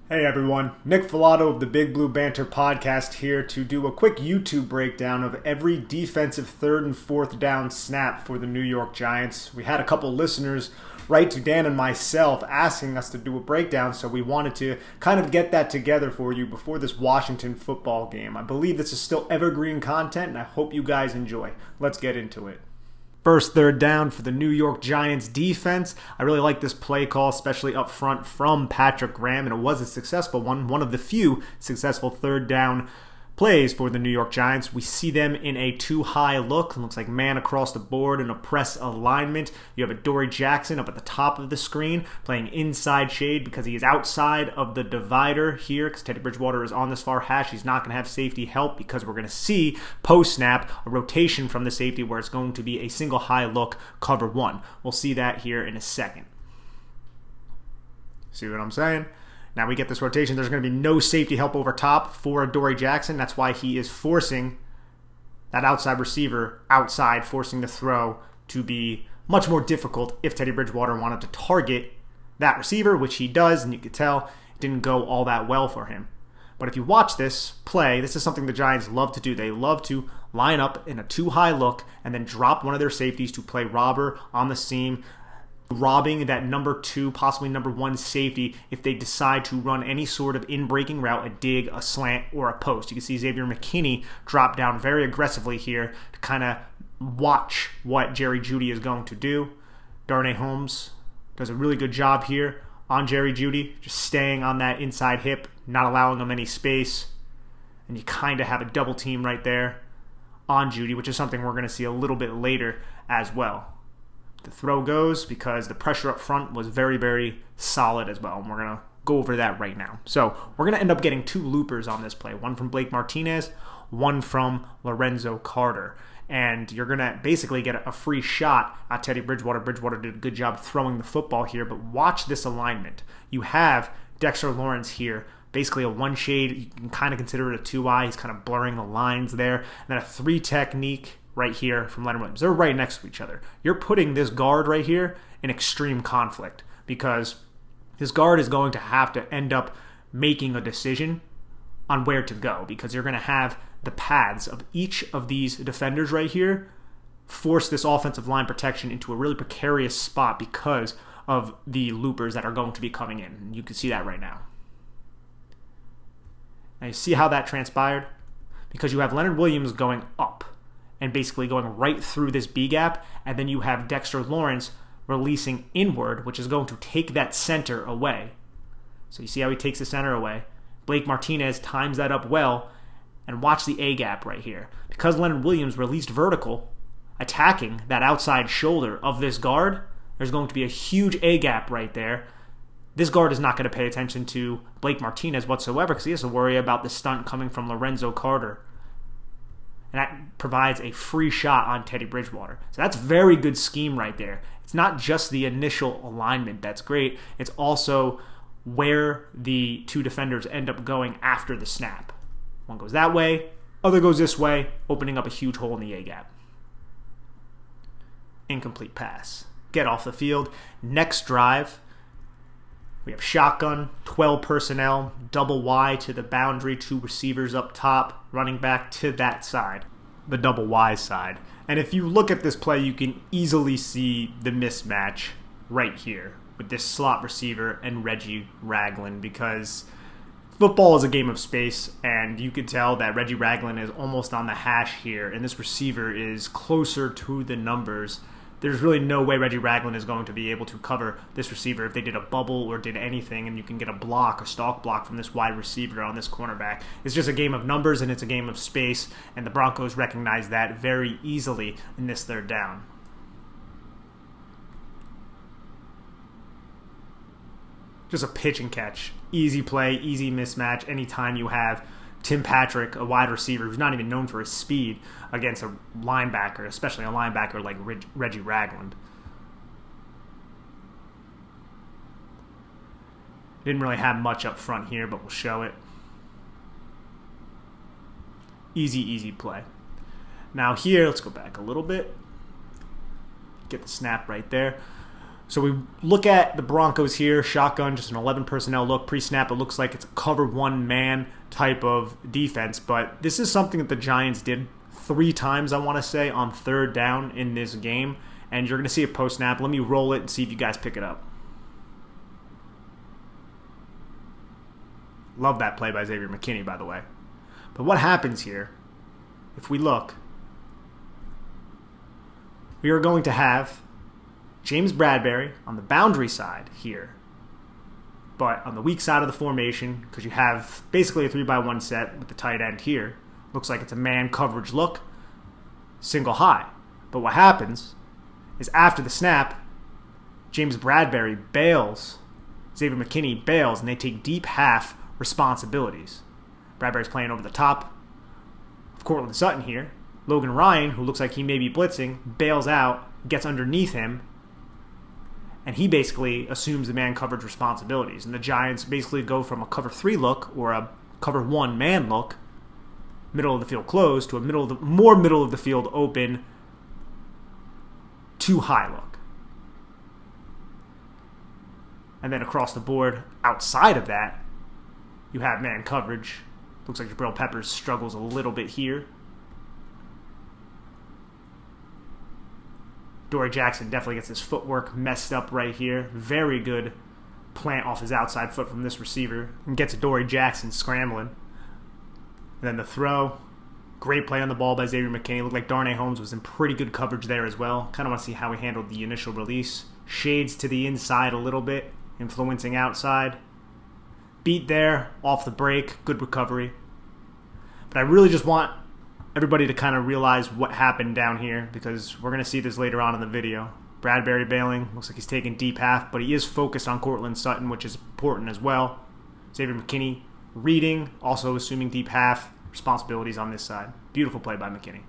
Hey everyone, Nick Falato of the Big Blue Banter podcast here to do a quick YouTube breakdown of every defensive third and fourth down snap for the New York Giants. We had a couple listeners write to Dan and myself asking us to do a breakdown, so we wanted to kind of get that together for you before this Washington football game. I believe this is still evergreen content, and I hope you guys enjoy. Let's get into it. First third down for the New York Giants defense. I really like this play call, especially up front from Patrick Graham, and it was a successful one of the few successful third down plays for the New York Giants. We see them in a too-high look. It looks like man across the board in a press alignment. You have a Dory Jackson up at the top of the screen playing inside shade because he is outside of the divider here because Teddy Bridgewater is on this far hash. He's not going to have safety help because we're going to see post-snap a rotation from the safety where it's going to be a single high look cover one. We'll see that here in a second. See what I'm saying? Now we get this rotation. There's going to be no safety help over top for Dory Jackson. That's why he is forcing that outside receiver outside, forcing the throw to be much more difficult if Teddy Bridgewater wanted to target that receiver, which he does, and you could tell it didn't go all that well for him. But if you watch this play, this is something the Giants love to do. They love to line up in a too-high look and then drop one of their safeties to play robber on the seam, robbing that number two, possibly number one safety if they decide to run any sort of in-breaking route, a dig, a slant, or a post. You can see Xavier McKinney drop down very aggressively here to kind of watch what Jerry Jeudy is going to do. Darnay Holmes does a really good job here on Jerry Jeudy, just staying on that inside hip, not allowing him any space. And you kind of have a double team right there on Jeudy, which is something we're going to see a little bit later as well. The throw goes because the pressure up front was very, very solid as well. And we're going to go over that right now. So we're going to end up getting two loopers on this play. One from Blake Martinez, one from Lorenzo Carter. And you're going to basically get a free shot at Teddy Bridgewater. Bridgewater did a good job throwing the football here. But watch this alignment. You have Dexter Lawrence here. Basically a one shade. You can kind of consider it a 2-eye. He's kind of blurring the lines there. And then a 3 technique right here from Leonard Williams. They're right next to each other. You're putting this guard right here in extreme conflict because this guard is going to have to end up making a decision on where to go because you're going to have the paths of each of these defenders right here force this offensive line protection into a really precarious spot because of the loopers that are going to be coming in. You can see that right now. Now you see how that transpired? Because you have Leonard Williams going up and basically going right through this B gap, and then you have Dexter Lawrence releasing inward, which is going to take that center away. So you see how he takes the center away. Blake Martinez times that up well, and watch the A gap right here. Because Leonard Williams released vertical, attacking that outside shoulder of this guard, there's going to be a huge A gap right there. This guard is not going to pay attention to Blake Martinez whatsoever because he has to worry about the stunt coming from Lorenzo Carter. And that provides a free shot on Teddy Bridgewater. So that's very good scheme right there. It's not just the initial alignment that's great. It's also where the two defenders end up going after the snap. One goes that way, other goes this way, opening up a huge hole in the A-gap. Incomplete pass. Get off the field. Next drive, we have shotgun, 12 personnel, double Y to the boundary, 2 receivers up top, running back to that side, the double Y side. And if you look at this play, you can easily see the mismatch right here with this slot receiver and Reggie Ragland because football is a game of space, and you could tell that Reggie Ragland is almost on the hash here, and this receiver is closer to the numbers. There's really no way Reggie Ragland is going to be able to cover this receiver if they did a bubble or did anything, and you can get a block, a stalk block from this wide receiver on this cornerback. It's just a game of numbers, and it's a game of space, and the Broncos recognize that very easily in this third down. Just a pitch and catch. Easy play, easy mismatch. Anytime you have Tim Patrick, a wide receiver who's not even known for his speed, against a linebacker, especially a linebacker like Reggie Ragland. Didn't really have much up front here, but we'll show it. Easy play. Now here, let's go back a little bit. Get the snap right there. So we look at the Broncos here, shotgun, just an 11 personnel look. Pre-snap, it looks like it's a cover one man type of defense. But this is something that the Giants did 3 times, I want to say, on third down in this game. And you're going to see it post-snap. Let me roll it and see if you guys pick it up. Love that play by Xavier McKinney, by the way. But what happens here, if we look, we are going to have James Bradberry on the boundary side here. But on the weak side of the formation, because you have basically a 3-by-1 set with the tight end here, looks like it's a man coverage look, single high. But what happens is after the snap, James Bradberry bails, Xavier McKinney bails, and they take deep half responsibilities. Bradberry's playing over the top of Courtland Sutton here. Logan Ryan, who looks like he may be blitzing, bails out, gets underneath him, and he basically assumes the man coverage responsibilities. And the Giants basically go from a cover 3 look or a cover 1 man look, middle of the field closed, to a more middle of the field open, 2 high look. And then across the board, outside of that, you have man coverage. Looks like Jabril Peppers struggles a little bit here. Dory Jackson definitely gets his footwork messed up right here. Very good plant off his outside foot from this receiver. And gets Dory Jackson scrambling. And then the throw. Great play on the ball by Xavier McKinney. Looked like Darnay Holmes was in pretty good coverage there as well. Kind of want to see how he handled the initial release. Shades to the inside a little bit, influencing outside. Beat there, off the break, good recovery. But I really just want everybody to kind of realize what happened down here, because we're going to see this later on in the video. Bradberry bailing, looks like he's taking deep half, but he is focused on Courtland Sutton, which is important as well. Xavier McKinney reading, also assuming deep half, responsibilities on this side. Beautiful play by McKinney.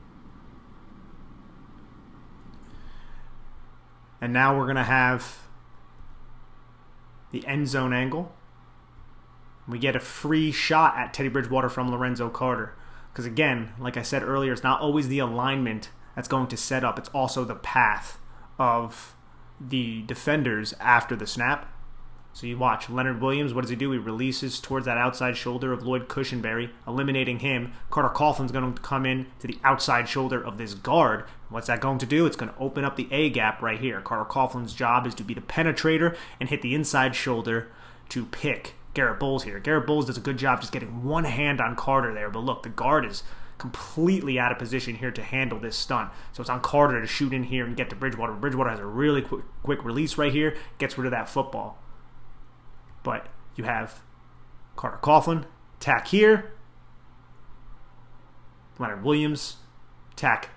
And now we're going to have the end zone angle. We get a free shot at Teddy Bridgewater from Lorenzo Carter. Because again, like I said earlier, it's not always the alignment that's going to set up. It's also the path of the defenders after the snap. So you watch Leonard Williams, what does he do? He releases towards that outside shoulder of Lloyd Cushenberry, eliminating him. Carter Coughlin's going to come in to the outside shoulder of this guard. What's that going to do? It's going to open up the A gap right here. Carter Coughlin's job is to be the penetrator and hit the inside shoulder to pick Garrett Bowles here. Garrett Bowles does a good job just getting one hand on Carter there, but look, the guard is completely out of position here to handle this stunt. So it's on Carter to shoot in here and get to Bridgewater. Bridgewater has a really quick release right here, gets rid of that football. But you have Carter Coughlin, tack here. Leonard Williams, tack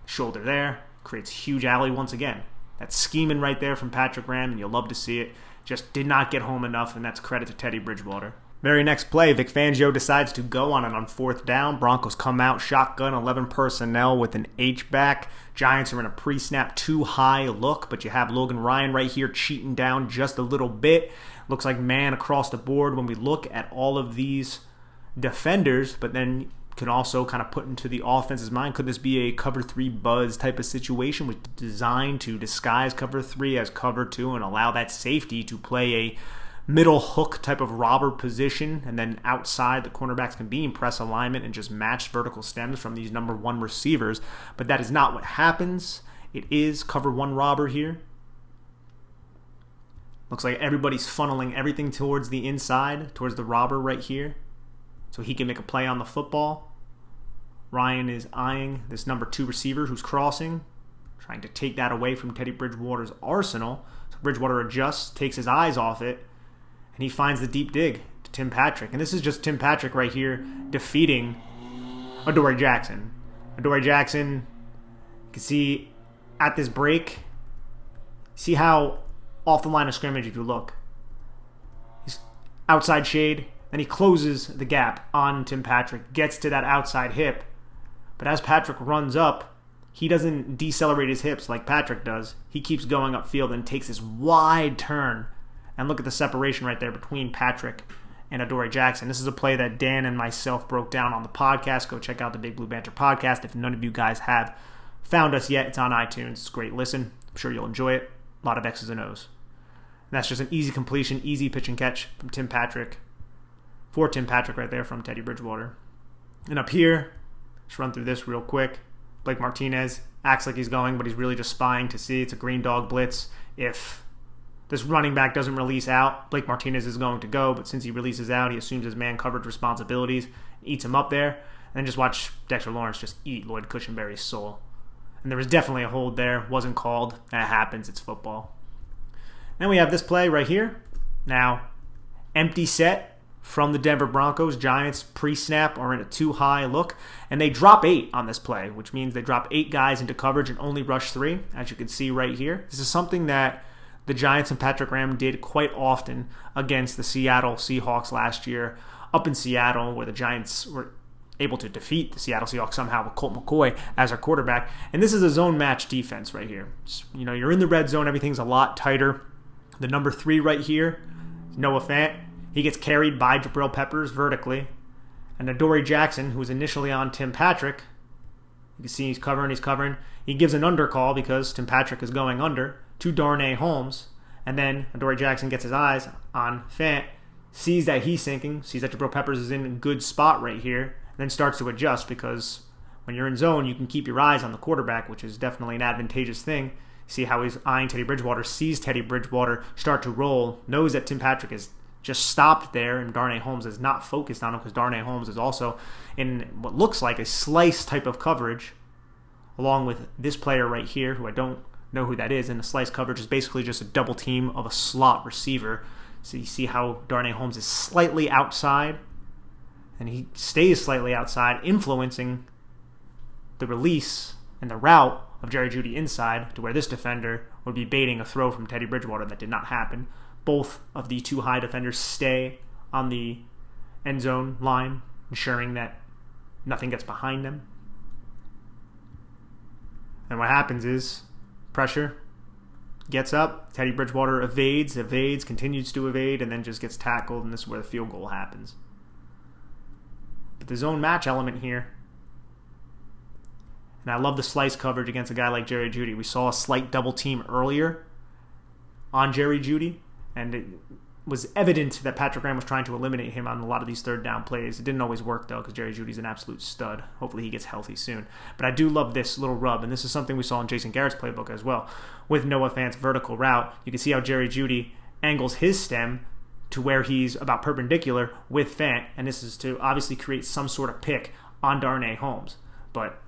shoulder there. Creates huge alley once again. That's scheming right there from Patrick Graham, and you'll love to see it. Just did not get home enough, and that's credit to Teddy Bridgewater. Very next play, Vic Fangio decides to go on it on 4th down. Broncos come out, shotgun, 11 personnel with an H-back. Giants are in a pre-snap 2-high look, but you have Logan Ryan right here cheating down just a little bit. Looks like man across the board when we look at all of these defenders, but then can also kind of put into the offense's mind, could this be a cover 3 buzz type of situation, which is designed to disguise cover 3 as cover 2 and allow that safety to play a middle hook type of robber position, and then outside the cornerbacks can be in press alignment and just match vertical stems from these number 1 receivers. But that is not what happens. It is cover 1 robber here. Looks like everybody's funneling everything towards the inside, towards the robber right here, so he can make a play on the football. Ryan is eyeing this number 2 receiver who's crossing, trying to take that away from Teddy Bridgewater's arsenal. So Bridgewater adjusts, takes his eyes off it, and he finds the deep dig to Tim Patrick. And this is just Tim Patrick right here defeating Adoree Jackson. Adoree Jackson, you can see at this break, see how off the line of scrimmage, if you look, he's outside shade, then he closes the gap on Tim Patrick, gets to that outside hip. But as Patrick runs up, he doesn't decelerate his hips like Patrick does. He keeps going upfield and takes this wide turn. And look at the separation right there between Patrick and Adoree Jackson. This is a play that Dan and myself broke down on the podcast. Go check out the Big Blue Banter podcast. If none of you guys have found us yet, it's on iTunes. It's a great listen. I'm sure you'll enjoy it. a lot of X's and O's. And that's just an easy completion, easy pitch and catch from Tim Patrick. For Tim Patrick right there from Teddy Bridgewater. And up here, just run through this real quick. Blake Martinez acts like he's going, but he's really just spying to see. It's a green dog blitz. If this running back doesn't release out, Blake Martinez is going to go, but since he releases out, he assumes his man coverage responsibilities, eats him up there, and then just watch Dexter Lawrence just eat Lloyd Cushenberry's soul. And there was definitely a hold there, wasn't called. That happens, it's football. Then we have this play right here. Now, empty set from the Denver Broncos. Giants pre-snap are in a too high look, and they drop 8 on this play, which means they drop 8 guys into coverage and only rush 3, as you can see right here. This is something that the Giants and Patrick Graham did quite often against the Seattle Seahawks last year up in Seattle, where the Giants were able to defeat the Seattle Seahawks somehow with Colt McCoy as our quarterback. And this is a zone match defense right here. You're in the red zone. Everything's a lot tighter. The number 3 right here, Noah Fant, he gets carried by Jabril Peppers vertically. And Adoree Jackson, who was initially on Tim Patrick, you can see he's covering. He gives an undercall because Tim Patrick is going under to Darnay Holmes. And then Adoree Jackson gets his eyes on Fant, sees that he's sinking, sees that Jabril Peppers is in a good spot right here, and then starts to adjust because when you're in zone, you can keep your eyes on the quarterback, which is definitely an advantageous thing. See how he's eyeing Teddy Bridgewater, sees Teddy Bridgewater start to roll, knows that Tim Patrick is just stopped there, and Darnay Holmes is not focused on him because Darnay Holmes is also in what looks like a slice type of coverage, along with this player right here, who I don't know who that is, and the slice coverage is basically just a double team of a slot receiver. So you see how Darnay Holmes is slightly outside, and he stays slightly outside, influencing the release and the route of Jerry Jeudy inside to where this defender would be baiting a throw from Teddy Bridgewater. That did not happen. Both of the two high defenders stay on the end zone line, ensuring that nothing gets behind them. And what happens is pressure gets up, Teddy Bridgewater evades, continues to evade, and then just gets tackled, and this is where the field goal happens. But the zone match element here, and I love the slice coverage against a guy like Jerry Jeudy. We saw a slight double team earlier on Jerry Jeudy, and it was evident that Patrick Graham was trying to eliminate him on a lot of these third down plays. It didn't always work, though, because Jerry Judy's an absolute stud. Hopefully he gets healthy soon. But I do love this little rub, and this is something we saw in Jason Garrett's playbook as well. With Noah Fant's vertical route, you can see how Jerry Jeudy angles his stem to where he's about perpendicular with Fant, and this is to obviously create some sort of pick on Darnay Holmes. But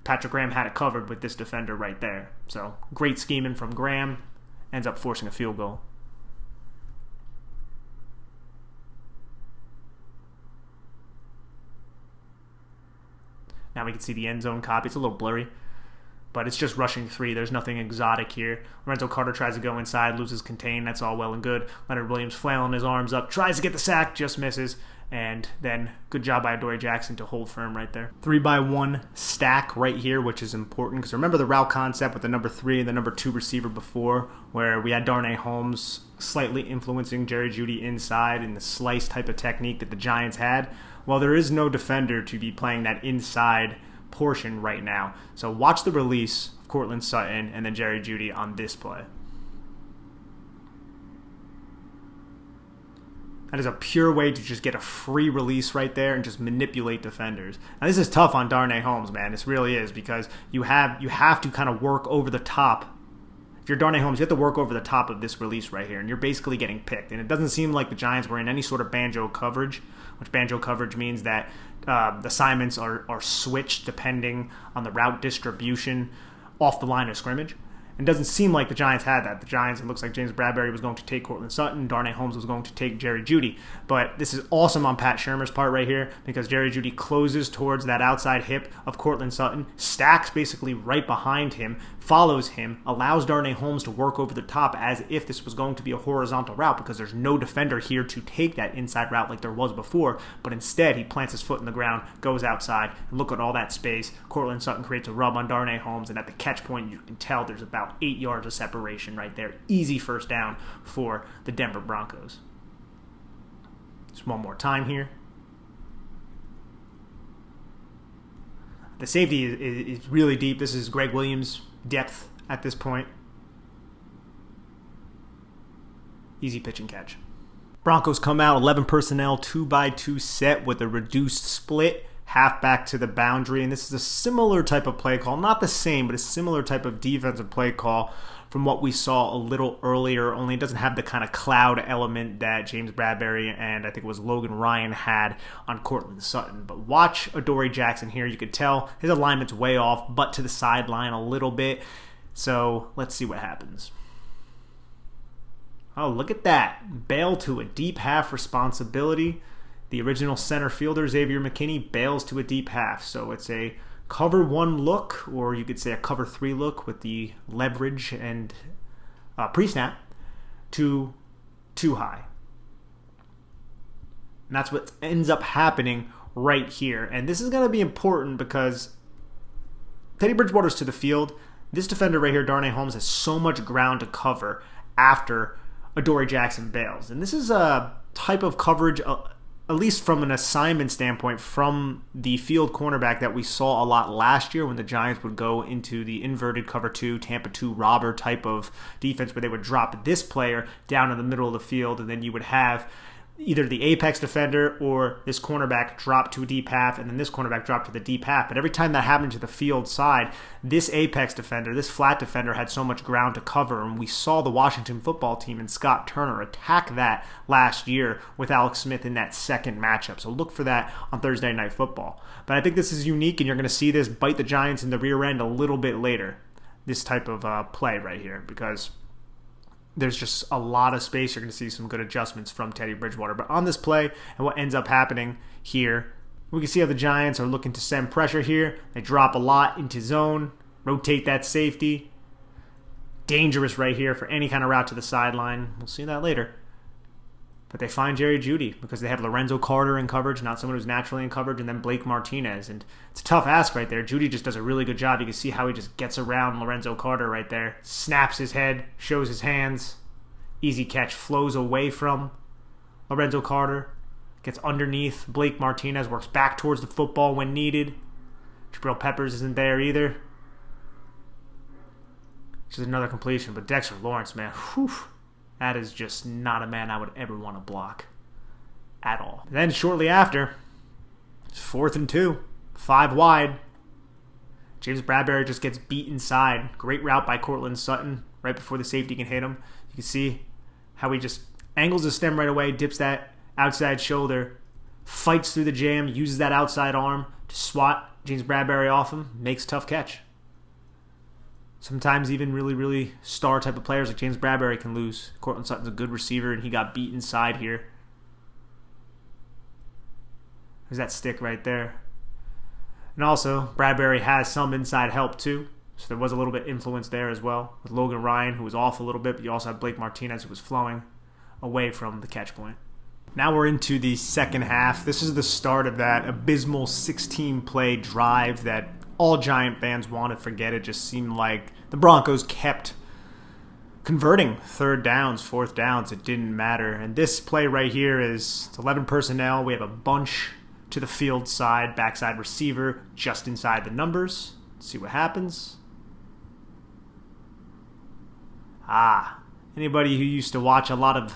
Patrick Graham had it covered with this defender right there. So great scheming from Graham, ends up forcing a field goal. Now we can see the end zone copy. It's a little blurry, but it's just rushing 3. There's nothing exotic here. Lorenzo Carter tries to go inside, loses contain. That's all well and good. Leonard Williams flailing his arms up, tries to get the sack, just misses. And then good job by Adoree Jackson to hold firm right there. 3-by-1 stack right here, which is important because remember the route concept with the number 3 and the number 2 receiver before, where we had Darnay Holmes slightly influencing Jerry Jeudy inside in the slice type of technique that the Giants had. Well, there is no defender to be playing that inside portion right now. So watch the release of Courtland Sutton and then Jerry Jeudy on this play. That is a pure way to just get a free release right there and just manipulate defenders. Now this is tough on Darnay Holmes, man. This really is, because you have to kind of work over the top. If you're Darnay Holmes, you have to work over the top of this release right here, and you're basically getting picked. And it doesn't seem like the Giants were in any sort of banjo coverage, which banjo coverage means that the assignments are switched depending on the route distribution off the line of scrimmage. It doesn't seem like the Giants had that. The Giants, it looks like James Bradbury was going to take Courtland Sutton. Darnay Holmes was going to take Jerry Jeudy. But this is awesome on Pat Shurmur's part right here, because Jerry Jeudy closes towards that outside hip of Courtland Sutton, stacks basically right behind him, follows him, allows Darnay Holmes to work over the top as if this was going to be a horizontal route, because there's no defender here to take that inside route like there was before. But instead, he plants his foot in the ground, goes outside, and look at all that space. Courtland Sutton creates a rub on Darnay Holmes, and at the catch point, you can tell there's about 8 yards of separation right there. Easy first down for the Denver Broncos. Just one more time here. The safety is really deep. This is Greg Williams' depth at this point. Easy pitch and catch. Broncos come out 11 personnel, 2x2 set with a reduced split, halfback to the boundary. And this is a similar type of play call. Not the same, but a similar type of defensive play call from what we saw a little earlier, only it doesn't have the kind of cloud element that James Bradberry and I think it was Logan Ryan had on Courtland Sutton. But watch Adoree Jackson here. You could tell his alignment's way off, but to the sideline a little bit. So let's see what happens. Oh, look at that. Bail to a deep half responsibility. The original center fielder, Xavier McKinney, bails to a deep half. So it's a cover 1 look, or you could say a cover 3 look with the leverage and pre-snap to too high. And that's what ends up happening right here. And this is going to be important because Teddy Bridgewater's to the field. This defender right here, Darnay Holmes, has so much ground to cover after Adoree Jackson bails. And this is a type of coverage, at least from an assignment standpoint, from the field cornerback that we saw a lot last year when the Giants would go into the inverted cover 2, Tampa 2 robber type of defense where they would drop this player down in the middle of the field, and then you would have either the apex defender or this cornerback drop to a deep half, and then this cornerback drop to the deep half. But every time that happened to the field side, this apex defender, this flat defender had so much ground to cover, and we saw the Washington football team and Scott Turner attack that last year with Alex Smith in that second matchup. So look for that on Thursday Night Football. But I think this is unique, and you're going to see this bite the Giants in the rear end a little bit later, this type of play right here, because there's just a lot of space. You're going to see some good adjustments from Teddy Bridgewater. But on this play and what ends up happening here, we can see how the Giants are looking to send pressure here. They drop a lot into zone, rotate that safety. Dangerous right here for any kind of route to the sideline. We'll see that later. But they find Jerry Jeudy because they have Lorenzo Carter in coverage, not someone who's naturally in coverage, and then Blake Martinez. And it's a tough ask right there. Jeudy just does a really good job. You can see how he just gets around Lorenzo Carter right there. Snaps his head, shows his hands. Easy catch, flows away from Lorenzo Carter. Gets underneath Blake Martinez, works back towards the football when needed. Jabril Peppers isn't there either. Which is another completion. But Dexter Lawrence, man, whew. That is just not a man I would ever want to block at all. And then shortly after, it's 4th and 2, 5 wide. James Bradberry just gets beat inside. Great route by Courtland Sutton right before the safety can hit him. You can see how he just angles his stem right away, dips that outside shoulder, fights through the jam, uses that outside arm to swat James Bradberry off him, makes a tough catch. Sometimes even really, really star type of players like James Bradberry can lose. Courtland Sutton's a good receiver, and he got beat inside here. There's that stick right there. And also, Bradberry has some inside help too, so there was a little bit influence there as well. With Logan Ryan, who was off a little bit, but you also have Blake Martinez, who was flowing away from the catch point. Now we're into the second half. This is the start of that abysmal 16-play drive that all Giant fans want to forget. It just seemed like the Broncos kept converting 3rd downs, 4th downs. It didn't matter. And this play right here is 11 personnel. We have a bunch to the field side, backside receiver, just inside the numbers. Let's see what happens. Anybody who used to watch a lot of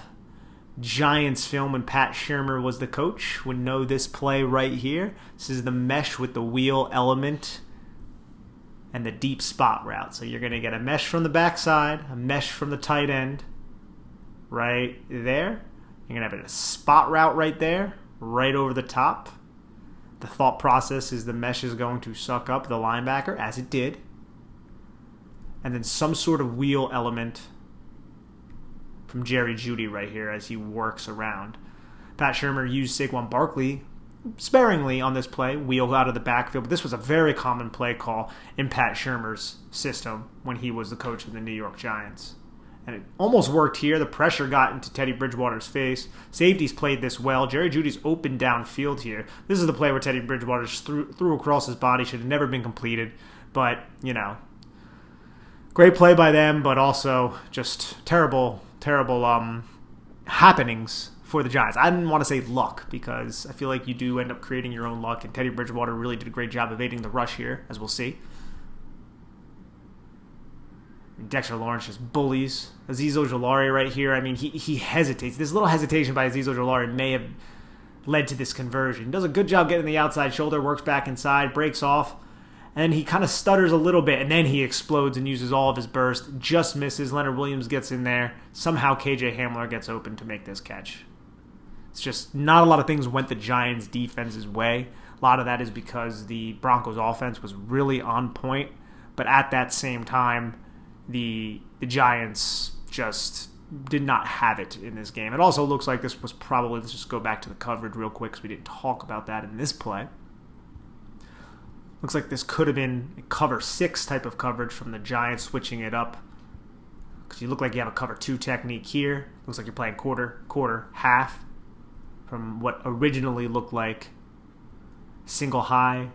Giants film when Pat Shurmur was the coach would know this play right here. This is the mesh with the wheel element and the deep spot route. So you're going to get a mesh from the backside, a mesh from the tight end right there. You're going to have a spot route right there, right over the top. The thought process is the mesh is going to suck up the linebacker, as it did. And then some sort of wheel element from Jerry Jeudy right here as he works around. Pat Shurmur used Saquon Barkley sparingly on this play, wheel out of the backfield, but this was a very common play call in Pat Shurmur's system when he was the coach of the New York Giants. And it almost worked here. The pressure got into Teddy Bridgewater's face. Safeties played this well. Jerry Jeudy's open downfield here. This is the play where Teddy Bridgewater just threw across his body. Should have never been completed. But, great play by them, but also just terrible happenings for the Giants. I didn't want to say luck because I feel like you do end up creating your own luck, and Teddy Bridgewater really did a great job evading the rush here, as we'll see. Dexter Lawrence just bullies Azeez Ojulari right here. I mean, he hesitates. This little hesitation by Azeez Ojulari may have led to this conversion. He does a good job getting the outside shoulder, works back inside, breaks off, and he kind of stutters a little bit, and then he explodes and uses all of his burst. Just misses. Leonard Williams gets in there. Somehow KJ Hamler gets open to make this catch. It's just not a lot of things went the Giants' defense's way. A lot of that is because the Broncos' offense was really on point, but at that same time, the Giants just did not have it in this game. It also looks like this was probably, let's just go back to the coverage real quick because we didn't talk about that in this play. Looks like this could have been a cover 6 type of coverage from the Giants switching it up, because you look like you have a cover 2 technique here. Looks like you're playing quarter, half, from what originally looked like single high,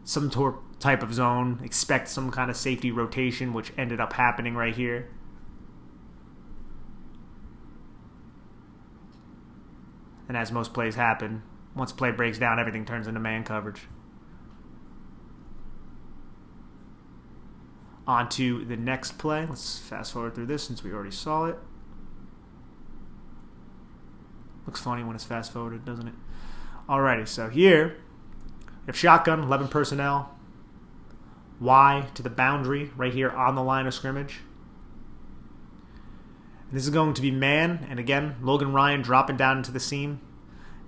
some type of zone, expect some kind of safety rotation, which ended up happening right here. And as most plays happen, once play breaks down, everything turns into man coverage. On to the next play. Let's fast forward through this since we already saw it. Looks funny when it's fast forwarded, doesn't it? Alrighty, so here you have shotgun, 11 personnel, Y to the boundary right here on the line of scrimmage. And this is going to be man, and again, Logan Ryan dropping down into the seam.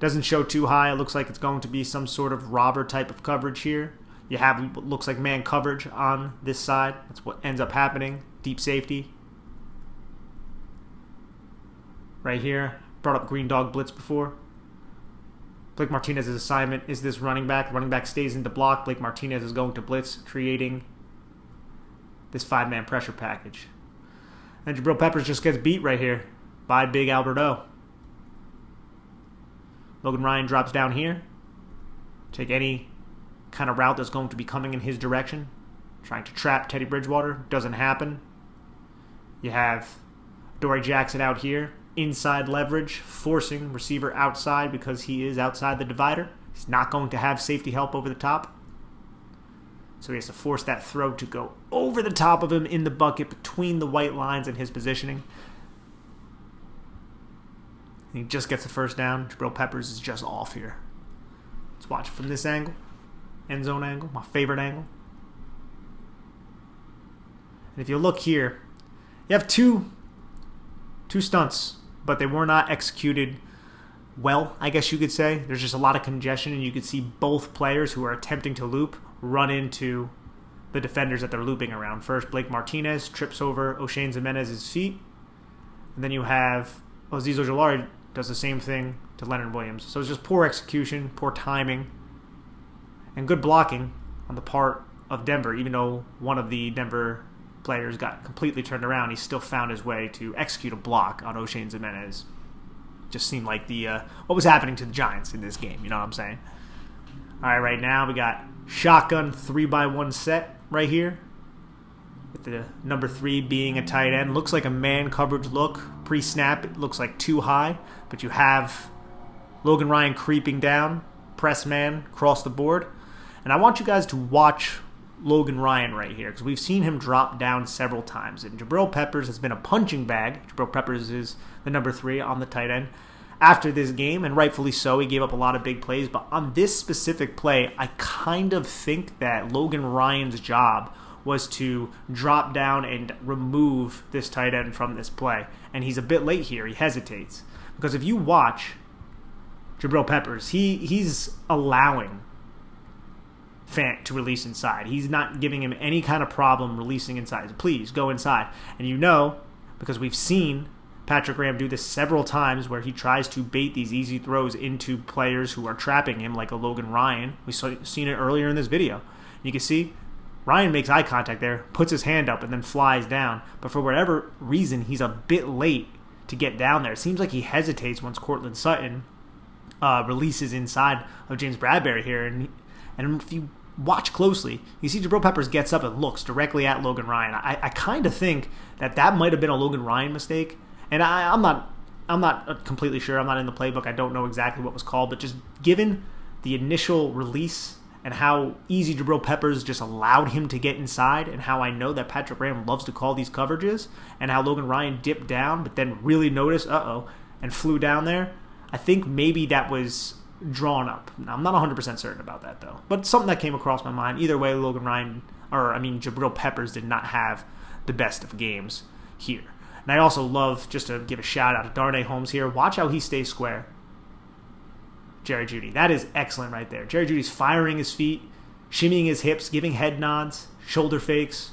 Doesn't show too high. It looks like it's going to be some sort of robber type of coverage here. You have what looks like man coverage on this side. That's what ends up happening. Deep safety. Right here. Brought up green dog blitz before. Blake Martinez's assignment is this running back. Running back stays into block. Blake Martinez is going to blitz, creating this 5-man pressure package. And Jabril Peppers just gets beat right here by Big Alberto. Logan Ryan drops down here. Take any kind of route that's going to be coming in his direction. Trying to trap Teddy Bridgewater. Doesn't happen. You have Dory Jackson out here. Inside leverage, forcing receiver outside because he is outside the divider. He's not going to have safety help over the top. So he has to force that throw to go over the top of him in the bucket between the white lines and his positioning. And he just gets the first down. Jabril Peppers is just off here. Let's watch it from this angle. End zone angle, my favorite angle. And if you look here, you have two stunts, but they were not executed well, I guess you could say. There's just a lot of congestion, and you could see both players who are attempting to loop run into the defenders that they're looping around. First, Blake Martinez trips over O'Shane Ximenez's feet, and then you have Azeez Ojulari does the same thing to Leonard Williams. So it's just poor execution, poor timing, and good blocking on the part of Denver. Even though one of the Denver players got completely turned around, he still found his way to execute a block on O'Shane Ximenez. Just seemed like the what was happening to the Giants in this game, you know what I'm saying? Alright, right now we got shotgun 3x1 set right here, with the number 3 being a tight end. Looks like a man coverage look. Pre-snap, it looks like too high, but you have Logan Ryan creeping down, press man, across the board. And I want you guys to watch Logan Ryan right here, because we've seen him drop down several times. And Jabril Peppers has been a punching bag. Jabril Peppers is the number 3 on the tight end after this game, and rightfully so. He gave up a lot of big plays, but on this specific play, I kind of think that Logan Ryan's job was to drop down and remove this tight end from this play. And he's a bit late here. He hesitates. Because if you watch Jabril Peppers, he's allowing Fant to release inside. He's not giving him any kind of problem releasing inside. Please, go inside. And you know, because we've seen Patrick Graham do this several times where he tries to bait these easy throws into players who are trapping him, like a Logan Ryan. We've seen it earlier in this video. You can see Ryan makes eye contact there, puts his hand up, and then flies down. But for whatever reason, he's a bit late to get down there. It seems like he hesitates once Cortland Sutton releases inside of James Bradbury here. And if you watch closely, you see Jabril Peppers gets up and looks directly at Logan Ryan. I kind of think that might have been a Logan Ryan mistake. And I'm not completely sure. I'm not in the playbook. I don't know exactly what was called. But just given the initial release and how easy Jabril Peppers just allowed him to get inside, and how I know that Patrick Graham loves to call these coverages, and how Logan Ryan dipped down but then really noticed, and flew down there. I think maybe that was drawn up. Now, I'm not 100% certain about that, though. But something that came across my mind. Either way, Jabril Peppers did not have the best of games here. And I also love, just to give a shout out to Darnay Holmes here, watch how he stays square. Jerry Jeudy. That is excellent right there. Jerry Jeudy's firing his feet, shimmying his hips, giving head nods, shoulder fakes.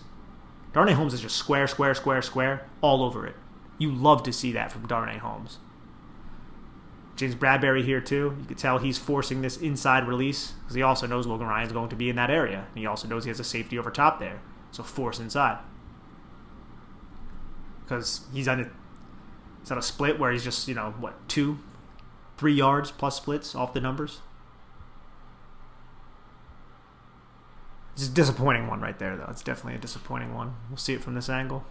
Darnay Holmes is just square, square, square, square, all over it. You love to see that from Darnay Holmes. James Bradberry here too. You can tell he's forcing this inside release because he also knows Logan Ryan's going to be in that area. And he also knows he has a safety over top there. So force inside. Because he's on a split where he's just, 2-3 yards plus splits off the numbers. It's a disappointing one right there, though. It's definitely a disappointing one. We'll see it from this angle.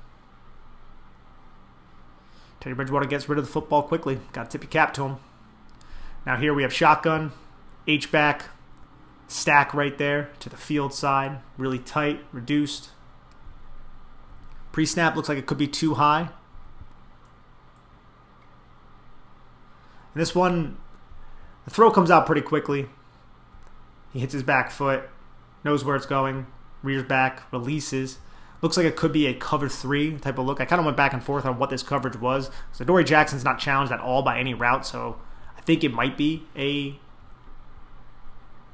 Teddy Bridgewater gets rid of the football quickly. Got to tip your cap to him. Now here we have shotgun, H-back, stack right there to the field side. Really tight, reduced. Pre-snap looks like it could be too high. And this one, the throw comes out pretty quickly. He hits his back foot, knows where it's going, rears back, releases. Looks like it could be a cover 3 type of look. I kind of went back and forth on what this coverage was. So Dory Jackson's not challenged at all by any route, so I think it might be a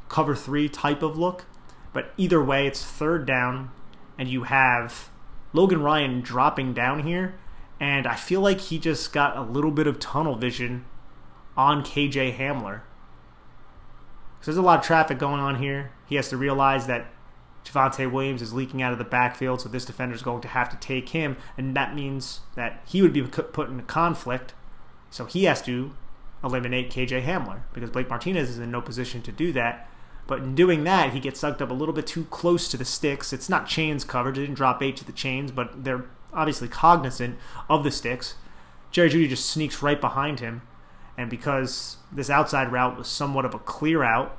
cover 3 type of look. But either way, it's third down, and you have Logan Ryan dropping down here, and I feel like he just got a little bit of tunnel vision on KJ Hamler. So there's a lot of traffic going on here. He has to realize that Javonte Williams is leaking out of the backfield, so this defender is going to have to take him, and that means that he would be put in a conflict, so he has to eliminate KJ Hamler, because Blake Martinez is in no position to do that. But in doing that, he gets sucked up a little bit too close to the sticks. It's not chains coverage. They didn't drop 8 to the chains, but they're obviously cognizant of the sticks. Jerry Jeudy just sneaks right behind him, and because this outside route was somewhat of a clear out,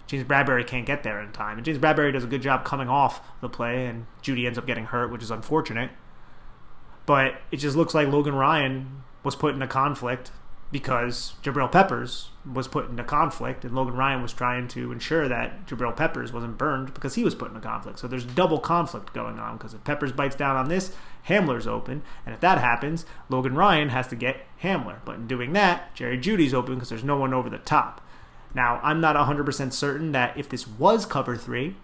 James Bradberry can't get there in time. And James Bradberry does a good job coming off the play, and Jeudy ends up getting hurt, which is unfortunate. But it just looks like Logan Ryan was put in a conflict because Jabril Peppers was put in a conflict, and Logan Ryan was trying to ensure that Jabril Peppers wasn't burned because he was put in a conflict. So there's double conflict going on, because if Peppers bites down on this, Hamler's open, and if that happens, Logan Ryan has to get Hamler. But in doing that, Jerry Jeudy's open because there's no one over the top. Now, I'm not 100% certain that if this was cover 3,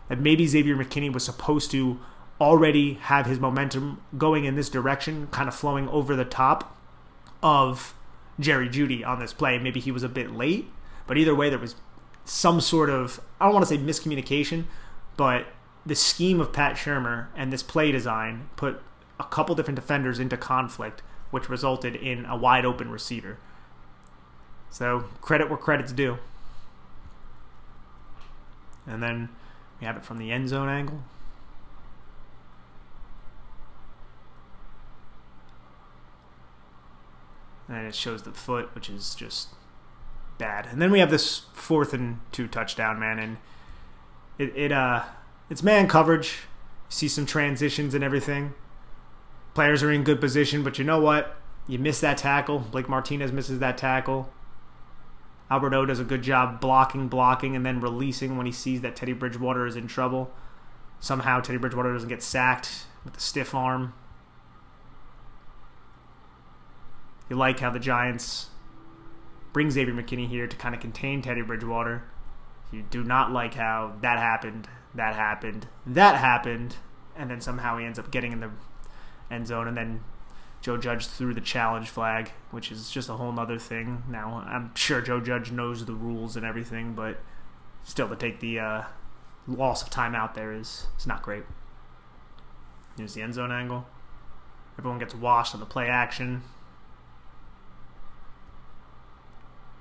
that maybe Xavier McKinney was supposed to already have his momentum going in this direction, kind of flowing over the top of Jerry Jeudy on this play. Maybe he was a bit late, but either way, there was some sort of, I don't want to say miscommunication, but the scheme of Pat Shurmur and this play design put a couple different defenders into conflict, which resulted in a wide open receiver. So credit where credit's due. And then we have it from the end zone angle. And it shows the foot, which is just bad. And then we have this 4th and 2 touchdown, man. And it's man coverage. You see some transitions and everything. Players are in good position, but you know what? You miss that tackle. Blake Martinez misses that tackle. Alberto does a good job blocking, and then releasing when he sees that Teddy Bridgewater is in trouble. Somehow Teddy Bridgewater doesn't get sacked with the stiff arm. You like how the Giants bring Xavier McKinney here to kind of contain Teddy Bridgewater. You do not like how that happened, and then somehow he ends up getting in the end zone, and then Joe Judge threw the challenge flag, which is just a whole other thing. Now, I'm sure Joe Judge knows the rules and everything, but still to take the loss of time out there is not great. Here's the end zone angle. Everyone gets washed on the play action.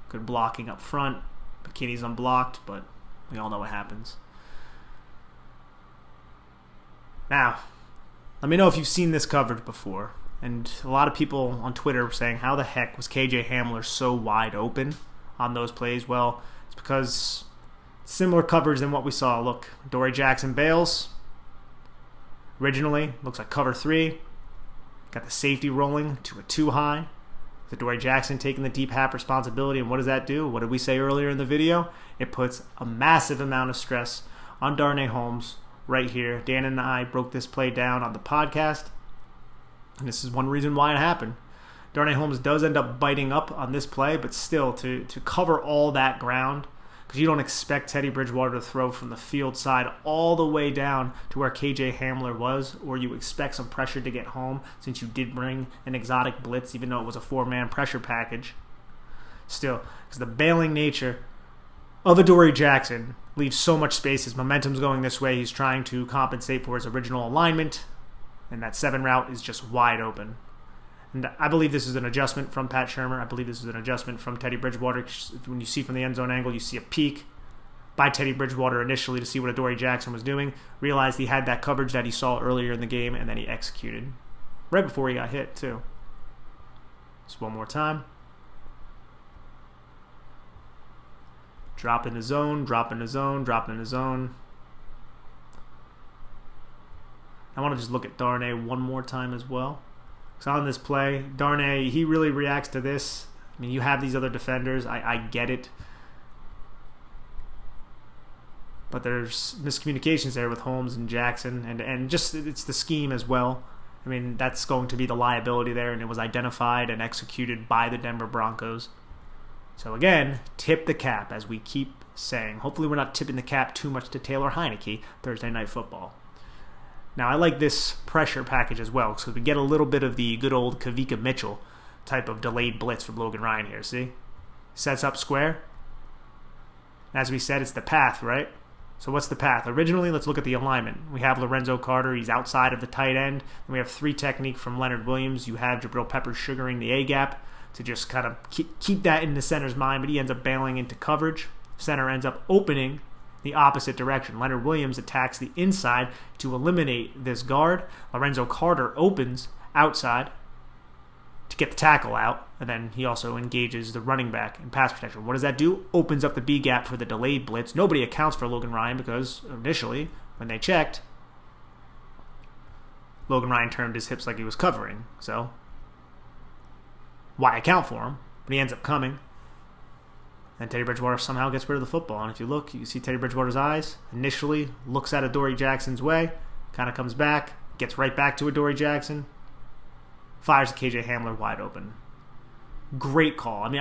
Good blocking up front. McKinney's unblocked, but we all know what happens. Now, let me know if you've seen this coverage before. And a lot of people on Twitter were saying, how the heck was KJ Hamler so wide open on those plays? Well, it's because Similar coverage than what we saw. Look, Dory Jackson bails. Originally, looks like cover 3. Got the safety rolling to a 2 high. The Dory Jackson taking the deep half responsibility. And what does that do? What did we say earlier in the video? It puts a massive amount of stress on Darnay Holmes right here. Dan and I broke this play down on the podcast. And this is one reason why it happened. Darnay Holmes does end up biting up on this play, but still to cover all that ground, because you don't expect Teddy Bridgewater to throw from the field side all the way down to where KJ Hamler was, or you expect some pressure to get home since you did bring an exotic blitz, even though it was a 4-man pressure package. Still, because the bailing nature of a Dory Jackson leaves so much space. His momentum's going this way. He's trying to compensate for his original alignment, and that 7 route is just wide open. And I believe this is an adjustment from Pat Shurmur. I believe this is an adjustment from Teddy Bridgewater. When you see from the end zone angle, you see a peek by Teddy Bridgewater initially to see what a Dory Jackson was doing. Realized he had that coverage that he saw earlier in the game, and then he executed. Right before he got hit, too. Just one more time. Drop in the zone, drop in the zone, drop in the zone. I want to just look at Darnay one more time as well. So on this play, Darnay, he really reacts to this. I mean, you have these other defenders. I get it. But there's miscommunications there with Holmes and Jackson. And just it's the scheme as well. I mean, that's going to be the liability there. And it was identified and executed by the Denver Broncos. So again, tip the cap, as we keep saying. Hopefully we're not tipping the cap too much to Taylor Heineke Thursday Night Football. Now, I like this pressure package as well, so we get a little bit of the good old Kavika Mitchell type of delayed blitz from Logan Ryan here, see? Sets up square. As we said, it's the path, right? So what's the path? Originally, let's look at the alignment. We have Lorenzo Carter. He's outside of the tight end. And we have 3 technique from Leonard Williams. You have Jabril Peppers sugaring the A-gap to just kind of keep that in the center's mind, but he ends up bailing into coverage. Center ends up opening the opposite direction. Leonard Williams attacks the inside to eliminate this guard. Lorenzo Carter opens outside to get the tackle out, and then he also engages the running back in pass protection. What does that do? Opens up the B gap for the delayed blitz. Nobody accounts for Logan Ryan because initially, when they checked, Logan Ryan turned his hips like he was covering. So, why account for him? But he ends up coming. And Teddy Bridgewater somehow gets rid of the football. And if you look, you see Teddy Bridgewater's eyes. Initially, looks at a Dory Jackson's way. Kind of comes back. Gets right back to a Dory Jackson. Fires KJ Hamler wide open. Great call. I mean,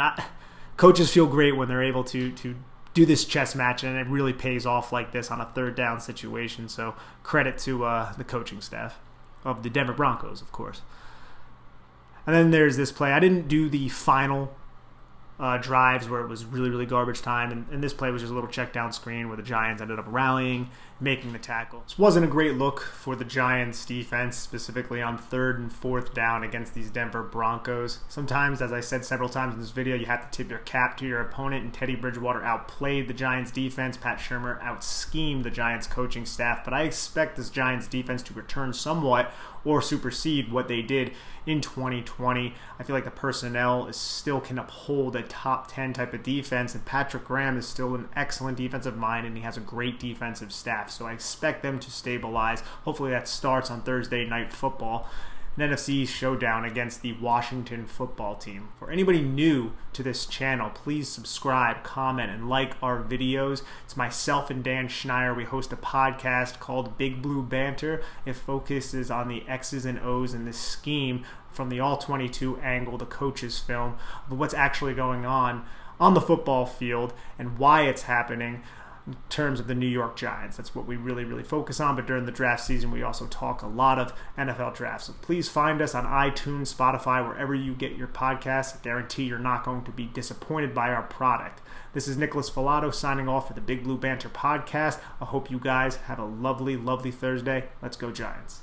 coaches feel great when they're able to do this chess match. And it really pays off like this on a 3rd down situation. So credit to the coaching staff of the Denver Broncos, of course. And then there's this play. I didn't do the final drives where it was really, really garbage time. And this play was just a little check down screen where the Giants ended up rallying, making the tackle. This wasn't a great look for the Giants defense, specifically on 3rd and 4th down against these Denver Broncos. Sometimes, as I said several times in this video, you have to tip your cap to your opponent, and Teddy Bridgewater outplayed the Giants defense. Pat Shurmur out-schemed the Giants coaching staff, but I expect this Giants defense to return somewhat or supersede what they did in 2020. I feel like the personnel still can uphold a top 10 type of defense, and Patrick Graham is still an excellent defensive mind, and he has a great defensive staff. So I expect them to stabilize. Hopefully that starts on Thursday Night Football, an NFC showdown against the Washington football team. For anybody new to this channel, please subscribe, comment, and like our videos. It's myself and Dan Schneier. We host a podcast called Big Blue Banter. It focuses on the X's and O's in this scheme from the All-22 angle, the coach's film, of what's actually going on the football field and why it's happening in terms of the New York Giants. That's what we really, really focus on. But during the draft season, we also talk a lot of NFL drafts. So please find us on iTunes, Spotify, wherever you get your podcasts. I guarantee you're not going to be disappointed by our product. This is Nicholas Falato signing off for the Big Blue Banter podcast. I hope you guys have a lovely, lovely Thursday. Let's go Giants.